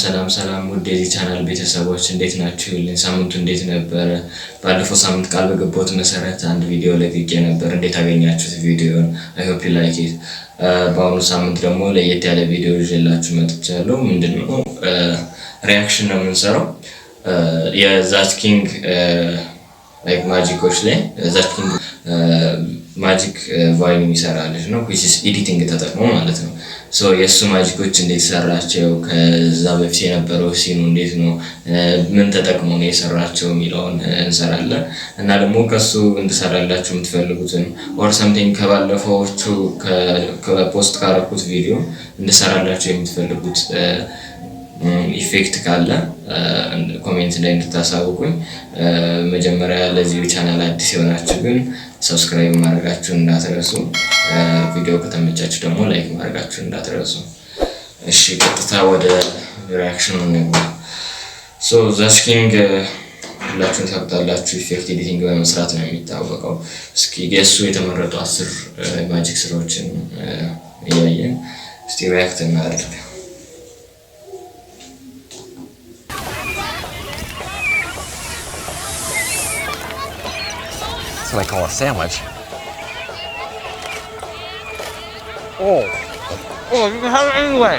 ሰላም ውድ የዚህ ቻናል ቤተሰቦች እንዴት ናችሁልኝ? ሳምንቱ እንዴት ነበር? ባለፈው ሳምንት ቃል በገባሁት መሰረት አንድ ቪዲዮ ለቅቄ ነበር። እንዴት አገኛችሁት ቪዲዮን? I hope you like it። በአሁኑ ሳምንት ደግሞ ለየት ያለ ቪዲዮ ይዤላችሁ መጥቻለሁ። ምንድነው ሪአክሽን ነው የምንሰራው የዛት ኪንግ ላይክ ማጂኮች ላይ ዛት ኪንግ ማጂክ ቫይን የሚሰራልሽ ነው which is editing ተጠቅሞ ማለት ነው። ሶ የሱ ማጂኮች እንዴት ሰራቸው ከዛ በፊት የነበረው ሲኑ እንዴት ነው ምን ተጠቅሞ ነው የሰራቸው የሚለውን እንሰራለን እና ደግሞ ከሱ እንድሰራላችሁ የምትፈልጉትን or something ከባለፈዎቹ ከፖስት ካረኩት ቪዲዮ እንድሰራላችሁ የምትፈልጉት ኢፌክት ካለ ኮሜንት ላይ እንድታሳውቁኝ። መጀመሪያ ለዚህ ቻናል አዲስ የሆናችሁ ግን ሰብስክራይብ ማድረጋችሁን እንዳትረሱ፣ ቪዲዮ ከተመቻችሁ ደግሞ ላይክ ማድረጋችሁን እንዳትረሱ። እሺ ቀጥታ ወደ ሪአክሽኑ እንግባ። ሶ ዛስኪንግ ሁላችሁም ታውቃላችሁ ኢፌክት ኤዲቲንግ በመስራት ነው የሚታወቀው። እስኪ የሱ የተመረጡ 10 ማጂክ ስራዎችን እያየን እስቲ ሪአክት እናድርግ። That's what I call a sandwich. Oh, you can have it anyway.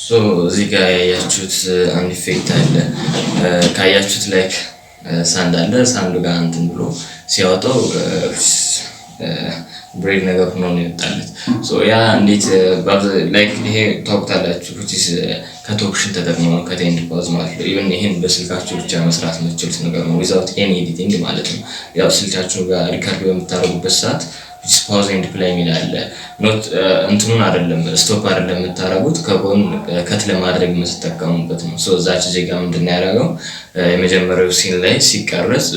So እዚህ ጋር ያያችሁት አንድ ኢፌክት አለ። ካያችሁት ላይክ ሳንድ አለ። ሳንዱ ጋር እንትን ብሎ ሲያወጣው ብሬድ ነገር ሆኖ ነው የወጣለት። ሶ ያ እንዴት ላይክ ይሄ ታውቁታላችሁ which is ከቶክሽን ተጠቅሞ ነው ከቴንድ ፓዝ ማለት ነው። ኢቭን ይሄን በስልካችሁ ብቻ መስራት የምትችሉት ነገር ነው without any editing ማለት ነው። ያው ስልካችሁ ጋር ሪከርድ በምታደርጉበት ሰዓት which is pause and play ይላል። ኖት እንትኑን አይደለም ስቶፕ አይደለም የምታደርጉት ከጎን ከት ለማድረግ የምትጠቀሙበት ነው። ሶ ዛች ዜጋ ምንድነው ያደረገው የመጀመሪያው ሲን ላይ ሲቀርጽ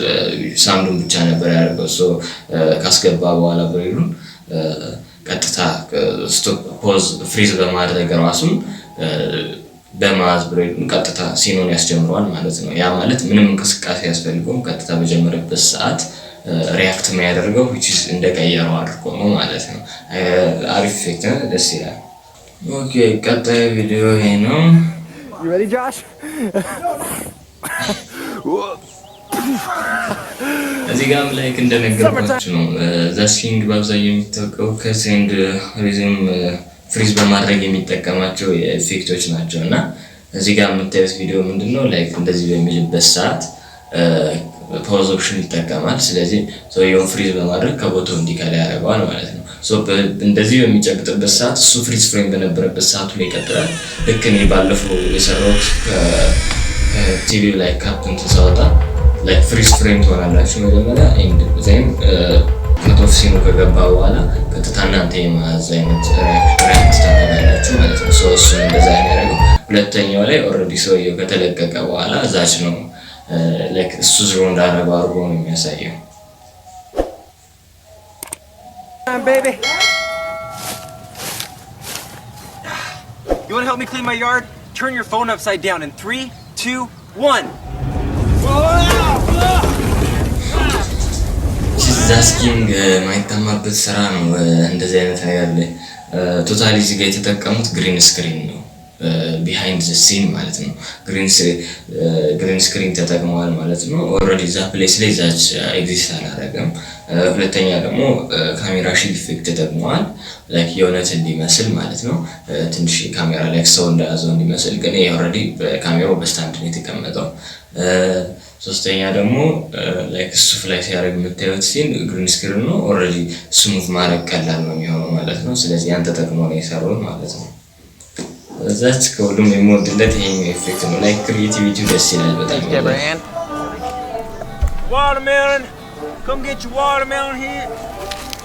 ሳውንዱን ብቻ ነበር ያደረገው። ሶ ካስገባ በኋላ ብሬሉን ቀጥታ ስቶፕ ፖዝ ፍሪዝ በማድረግ ራሱን በማዝ ብሬሉን ቀጥታ ሲኑን ያስጀምረዋል ማለት ነው። ያ ማለት ምንም እንቅስቃሴ ያስፈልገውም ቀጥታ በጀመረበት ሰዓት ሪአክት የሚያደርገው which is እንደቀየረው አድርጎ ነው ማለት ነው። አሪፍ ኢፌክት ነው፣ ደስ ይላል። ኦኬ ቀጣይ ቪዲዮ ይሄ ነው። You ready Josh? እዚህ ጋርም ላይክ እንደነገርኳችሁ ነው ዛስኪንግ በአብዛኛው የሚታወቀው ከሴንድ ሪዝም ፍሪዝ በማድረግ የሚጠቀማቸው ኢፌክቶች ናቸው እና እዚህ ጋር የምታዩት ቪዲዮ ምንድነው ላይክ እንደዚህ በሚልበት ሰዓት ፓውዝ ኦፕሽን ይጠቀማል። ስለዚህ ሰውየውን ፍሪዝ በማድረግ ከቦታው እንዲቀር ያደርገዋል ማለት ነው። ሶ እንደዚህ በሚጨብጥበት ሰዓት እሱ ፍሪዝ ፍሬም በነበረበት ሰዓቱ ላይ ይቀጥላል። ልክ እኔ ባለፈው የሰራሁት ከቲቪ ላይ ካፕን ተሳወጣ ላይክ ፍሪዝ ፍሬም ትሆናላችሁ መጀመሪያ ኤንድ ዜን ከቶፍ ሲኑ ከገባ በኋላ ቀጥታ እናንተ የማዝ አይነት ሪአክት ታደርጋላችሁ ማለት ነው። ሶ እሱ እንደዛ ያደርገው። ሁለተኛው ላይ ኦልሬዲ ሰውየው ከተለቀቀ በኋላ ዛች ነው like እሱ ዝሮ እንዳረገው አድርጎ ነው የሚያሳየው። Baby, you want to help me clean my yard? Turn your phone upside down in 3, 2, 1. ዛስኪንግ ማይታማበት ስራ ነው እንደዚህ አይነት ነገር ላይ ቶታሊ እዚህ ጋር የተጠቀሙት ግሪን ስክሪን ነው behind the scene ማለት ነው። ግሪን ስክሪን ተጠቅመዋል ማለት ነው። ኦልሬዲ ዛ ፕሌስ ላይ ዛች ኤግዚስት አላደረገም። ሁለተኛ ደግሞ ካሜራ ሺል ኢፌክት ተጠቅመዋል ላይክ የእውነት እንዲመስል ማለት ነው። ትንሽ ካሜራ ላይ ሰው እንደያዘው እንዲመስል ግን ኦልሬዲ በካሜራው በስታንድ ነው የተቀመጠው። ሶስተኛ ደግሞ ላይክ እሱ ፍላይ ሲያደርግ የምታዩት ሲን ግሪን ስክሪን ነው። ኦልሬዲ ስሙዝ ማድረግ ቀላል ነው የሚሆነው ማለት ነው። ስለዚህ ያን ተጠቅሞ ነው የሰሩት ማለት ነው። that's ከሁሉም የምወድለት ይሄኛው ኢፌክት ነው። ላይክ ክሪኤቲቪቲው ደስ ይላል በጣም። Watermelon, come get your watermelon here.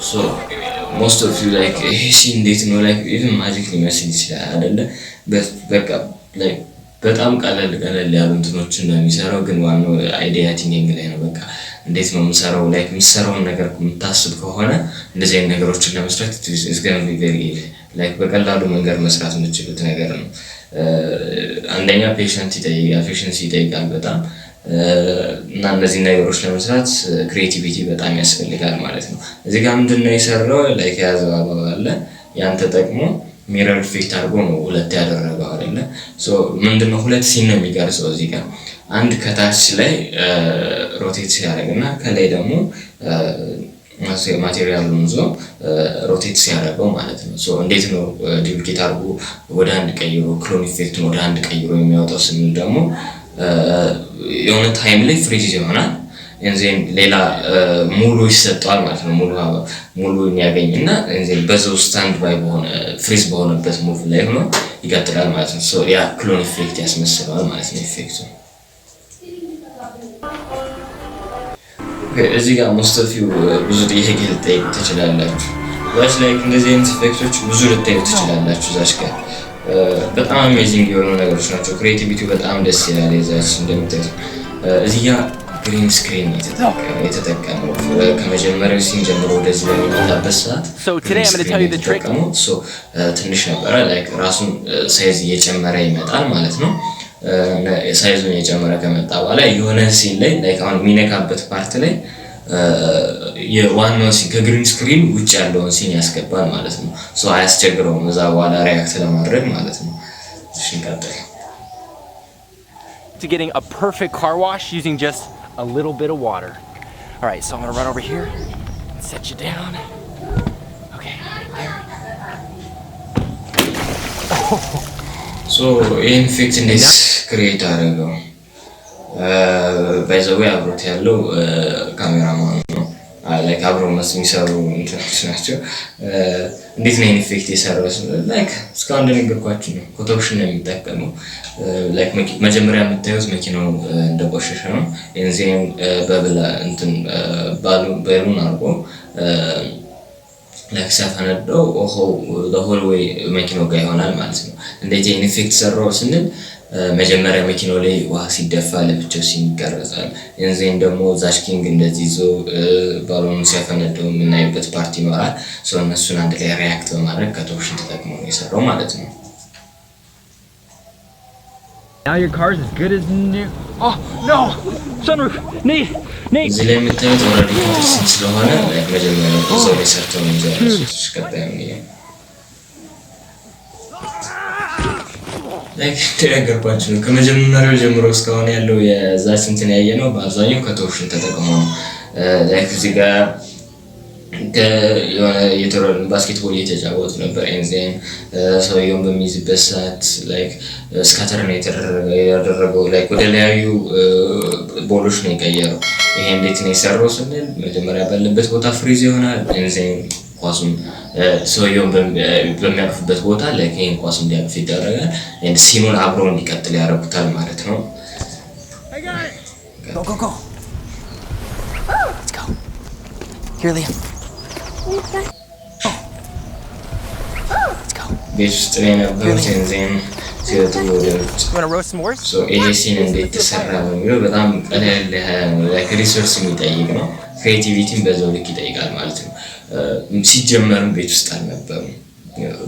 So most of you like ይሄ ሲን እንዴት ነው ላይክ ኢቭን ማጂክ ሊመስል ይችላል አይደለ? በቃ ላይክ በጣም ቀለል ያሉ እንትኖችን ነው የሚሰራው ግን ዋናው አይዲያ ቲንኪንግ ላይ ነው። በቃ እንዴት ነው የምሰራው ላይክ የምሰራውን ነገር የምታስብ ከሆነ እንደዚህ አይነት ነገሮችን ለመስራት is going to be very easy ላይክ በቀላሉ መንገድ መስራት የምትችሉት ነገር ነው። አንደኛ ፔሽንስ ይጠይቃል በጣም እና እነዚህ ነገሮች ለመስራት ክሪኤቲቪቲ በጣም ያስፈልጋል ማለት ነው። እዚህ ጋር ምንድነው የሰራው ላይክ ያዘው አለ ያን ተጠቅሞ ሚረር ኢፌክት አድርጎ ነው ሁለት ያደረገው አይደለ ሶ ምንድነው ሁለት ሲን ነው የሚቀርጸው እዚህ ጋር አንድ ከታች ላይ ሮቴት ሲያደርግና ከላይ ደግሞ ማቴሪያሉን ዞ ሮቴት ሲያደርገው ማለት ነው ሶ እንዴት ነው ዱፕሊኬት አድርጎ ወደ አንድ ቀይሮ ክሎን ኢፌክት ወደ አንድ ቀይሮ የሚያወጣው ስንል ደግሞ የሆነ ታይም ላይ ፍሪዝ ይሆናል እንዘን ሌላ ሙሉ ይሰጣል ማለት ነው ሙሉ የሚያገኝና እንዘን በዛው ስታንድ ባይ በሆነ ፍሪዝ በሆነበት ሙቭ ላይ ሆኖ ይቀጥላል ማለት ነው ሶ ያ ክሎን ኢፌክት ያስመስላል ማለት ነው ኢፌክቱ እዚህ ጋር most of you ብዙ ጥያቄ ልጠይቁ ትችላላችሁ ዋች ላይክ እንደዚህ አይነት ኢፌክቶች ብዙ ልጠይቁ ትችላላችሁ ዛች ጋር በጣም አሜዚንግ የሆኑ ነገሮች ናቸው ክሬቲቪቲው በጣም ደስ ይላል የዛች እንደምታዩት እዚህ ጋር ግሪን ስክሪን የተጠቀመው ከመጀመሪያው ሲን ጀምሮ ወደዚህ በሚመጣበት ሰዓት ትንሽ ነበረ ላይክ ራሱን ሳይዝ እየጨመረ ይመጣል ማለት ነው ሳይዙን እየጨመረ ከመጣ በኋላ የሆነ ሲን ላይ ላይክ አሁን የሚነካበት ፓርት ላይ የዋናው ሲን ከግሪን ስክሪን ውጭ ያለውን ሲን ያስገባል ማለት ነው ሶ አያስቸግረውም እዛ በኋላ ሪያክት ለማድረግ ማለት ነው እሺ እንቀጥል to getting a perfect car wash using just a little bit of water. All right, so I'm going to run over here and set you down. Okay, right there. So, in effect in this create አደረገው by the way አብሮት ያለው ካሜራማን ነው ላይክ አብሮ የሚሰሩ እንትኖች ናቸው እንዴት ነው ኢፌክት የሰራው ላይክ እስካሁን እንደነገርኳችሁ ነው ኮቶፕሽን ነው የሚጠቀመው ላይክ መጀመሪያ የምታዩት መኪናው እንደቆሸሸ ነው እንዚህም በብላ እንትን ባሉን አርጎ ላይክ ሲያፈነደው the whole way መኪናው ጋር ይሆናል ማለት ነው እንዴት ኢፌክት ሰራው ስንል መጀመሪያ መኪናው ላይ ውሃ ሲደፋ ለብቻው ሲንቀርጻል እንዘን ደግሞ ዛሽኪንግ እንደዚህ ዞ ባሉን ሲያፈነደው የምናይበት ፓርቲ ይኖራል ሶ እነሱን አንድ ላይ ሪያክት በማድረግ ከቶፕሽን ተጠቅሞ ነው የሰራው ማለት ነው Now your car's as good as new. Oh no! Sunroof! Nate! እዚህ ላይ የምታዩት ኦልሬዲ ኮንቴክስት ስለሆነ ላይክ መጀመሪያ እዛው ላይ ሰርተው ነው እንጂ ቀጣይ ነው ላይክ ተያገርኳችሁ ነው ከመጀመሪያው ጀምሮ እስካሁን ያለው የዛች እንትን ያየነው በአብዛኛው ከቶፕሽን ተጠቅሞ ነው ላይክ እዚህ ጋር የቶሮን ባስኬትቦል እየተጫወቱ ነበር እንዘን ሰውየውን በሚይዝበት ሰዓት ላይክ ስካተር ነው ያደረገው ላይክ ወደ ላዩ ቦሎች ነው የቀየረው ይሄ እንዴት ነው የሰራው ስንል መጀመሪያ ባለበት ቦታ ፍሪዝ ይሆናል እንዘን ኳሱን ሰውየውን በሚያርፍበት ቦታ ላይክ ይሄን ኳስ እንዲያርፍ ይደረጋል and ሲኑን አብሮ እንዲቀጥል ያደርጉታል ማለት ነው Go. Let's go. Here, Liam. Let's go. ቤት ውስጥ ላይ ነበሩት እንዘን ሲወጡ ወደ Want to roast some more? ሶ ይሄ ሲን እንዴት ተሰራ ነው በጣም ቀለል ላይክ ሪሶርስ የሚጠይቅ ነው ክሬቲቪቲን በዛው ልክ ይጠይቃል ማለት ነው ሲጀመርም ቤት ውስጥ አልነበረም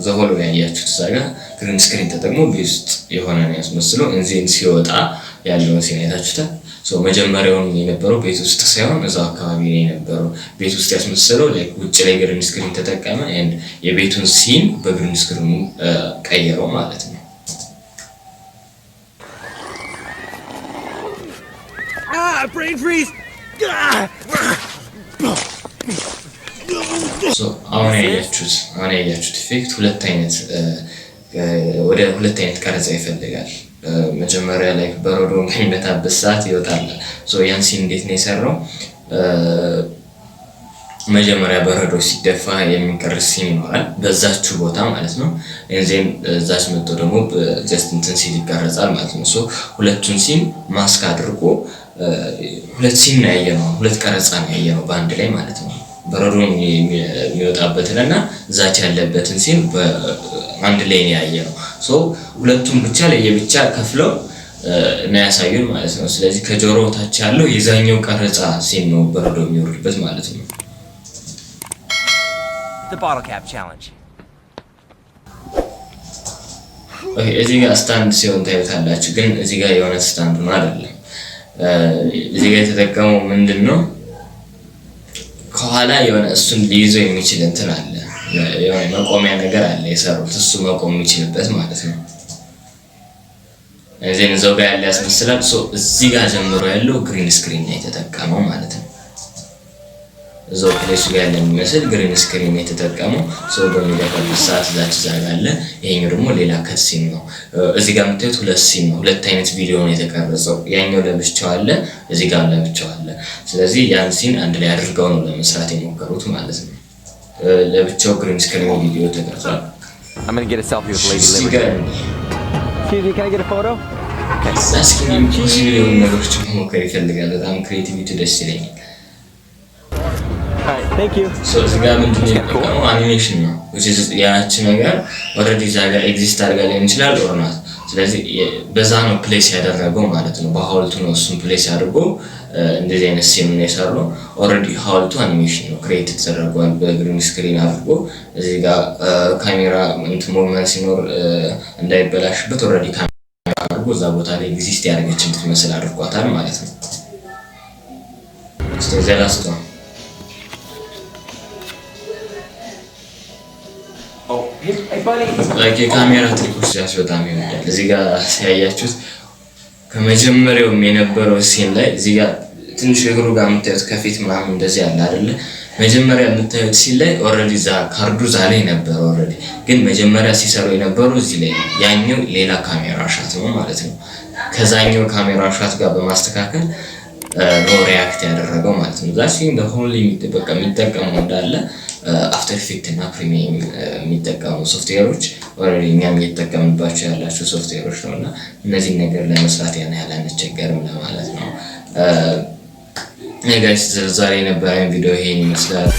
ዘሆሎ ያያችሁት ሳጋ ግሪን ስክሪን ተጠቅሞ ቤት ውስጥ የሆነ ነው ያስመስለው እንዘን ሲወጣ ያለውን ሲን አይታችሁታል ሶ መጀመሪያውን የነበረው ቤት ውስጥ ሳይሆን እዛው አካባቢ ላይ የነበረው ቤት ውስጥ ያስመስለው ላይክ ውጭ ላይ ግሪን ስክሪን ተጠቀመ and የቤቱን ሲን በግሪን ስክሪኑ ቀየረው ማለት ነው Brain freeze! ሶ አሁን ያያችሁት ኢፌክት ሁለት አይነት ቀረጻ ይፈልጋል መጀመሪያ ላይ በረዶ የሚመታበት ሰዓት ይወጣል ሶ ያን ሲን እንዴት ነው የሰራው መጀመሪያ በረዶ ሲደፋ የሚቀርጽ ሲን ይኖራል በዛች ቦታ ማለት ነው እንዘን ዛች መጥቶ ደግሞ ጀስት እንትን ሲል ይቀርጻል ማለት ነው ሶ ሁለቱን ሲን ማስክ አድርጎ ሁለት ሲን ነው ያየነው ሁለት ቀረጻ ነው ያየነው በአንድ ላይ ማለት ነው በረዶ የሚወጣበትና ዛች ያለበትን ሲን በአንድ ላይ ነው ያየነው ሶ ሁለቱም ብቻ ለየብቻ ከፍለው ነው ያሳዩን ማለት ነው ስለዚህ ከጆሮ ታች ያለው የዛኛው ቀረጻ ሲን ነው በረዶ የሚወርድበት ማለት ነው The bottle cap challenge. Okay, እዚህ ጋር ስታንድ ሲሆን ታዩታላችሁ ግን እዚህ ጋር የሆነ ስታንድ ነው አይደለም እዚህ ጋር የተጠቀመው ምንድነው ከኋላ የሆነ እሱን ሊይዘው የሚችል እንትን አለ የሆነ መቆሚያ ነገር አለ የሰሩት እሱ መቆም የሚችልበት ማለት ነው። እዚህን እዛው ጋር ያለ ያስመስላል። እዚህ ጋር ጀምሮ ያለው ግሪን ስክሪን ነው የተጠቀመው ማለት ነው። እዛው ፕሌሱ ጋር ያለ የሚመስል ግሪን ስክሪን ነው የተጠቀመው። በሚደቀበት ሰዓት እዛች ዛጋ አለ። ይሄኛው ደግሞ ሌላ ከትሲን ነው። እዚህ ጋር የምታዩት ሁለት ሲን ነው፣ ሁለት አይነት ቪዲዮ ነው የተቀረጸው። ያኛው ለብቻው አለ፣ እዚህ ጋር ለብቻው አለ። ስለዚህ ያን ሲን አንድ ላይ አድርገው ነው ለመስራት የሞከሩት ማለት ነው። ለብቻው ግሪን ስክሪን ቪዲዮ ተቀርጿል። I'm going to get a selfie with Lady Liberty. Excuse me, can I get a photo? Okay. That's going to be possible የሆኑ ነገሮችን መሞከር ይፈልጋል። በጣም ክሬቲቪቲ ደስ ይለኛል። Alright, thank you. እዚህ ጋር ምንድን ነው የሚጠቀመው አኒሜሽን ነው። ያቺ ነገር ኦልሬዲ እዛ ጋር ኤግዚስት አድርጋ ሊሆን ይችላል ኦር ናት። ስለዚህ በዛ ነው ፕሌስ ያደረገው ማለት ነው። በሐውልቱ ነው እሱን ፕሌስ አድርጎ እንደዚህ አይነት ሲን ነው የሰራው። ኦልሬዲ ሐውልቱ አኒሜሽን ነው ክሬት ተደርጓል በግሪን ስክሪን አድርጎ። እዚህ ጋር ካሜራ ሙቭመንት ሲኖር እንዳይበላሽበት ኦልሬዲ ካሜራ አድርጎ እዛ ቦታ ላይ ኤግዚስት ያደረገች እንድትመስል አድርጓታል ማለት ነው። ስለዚህ ላስቶ የካሜራ ትሪኮች በጣም ይወዳል። እዚህ ጋር ሲያያችሁት ከመጀመሪያው የነበረው ሲን ላይ እዚህ ጋር ትንሽ እግሩ ጋር የምታዩት ከፊት ምናምን እንደዚህ ያለ አይደለ? መጀመሪያ የምታዩት ሲን ላይ ኦልሬዲ ዛ ካርዱ ዛ ላይ ነበር ኦልሬዲ። ግን መጀመሪያ ሲሰሩ የነበረው እዚህ ላይ ያኛው ሌላ ካሜራ ሻት ነው ማለት ነው። ከዛኛው ካሜራ ሻት ጋር በማስተካከል ነው ሪያክት ያደረገው ማለት ነው። ዛ ሲን በሆሊ በቃ የሚጠቀመው እንዳለ አፍተር ኢፌክት እና ፕሪሚየም የሚጠቀሙ ሶፍትዌሮች ኦልሬዲ እኛም እየተጠቀምንባቸው ያላቸው ሶፍትዌሮች ነውና እነዚህ ነገር ለመስራት ያን ያህል አንቸገርም ለማለት ነው። ጋይስ ዛሬ የነበረን ቪዲዮ ይሄን ይመስላል።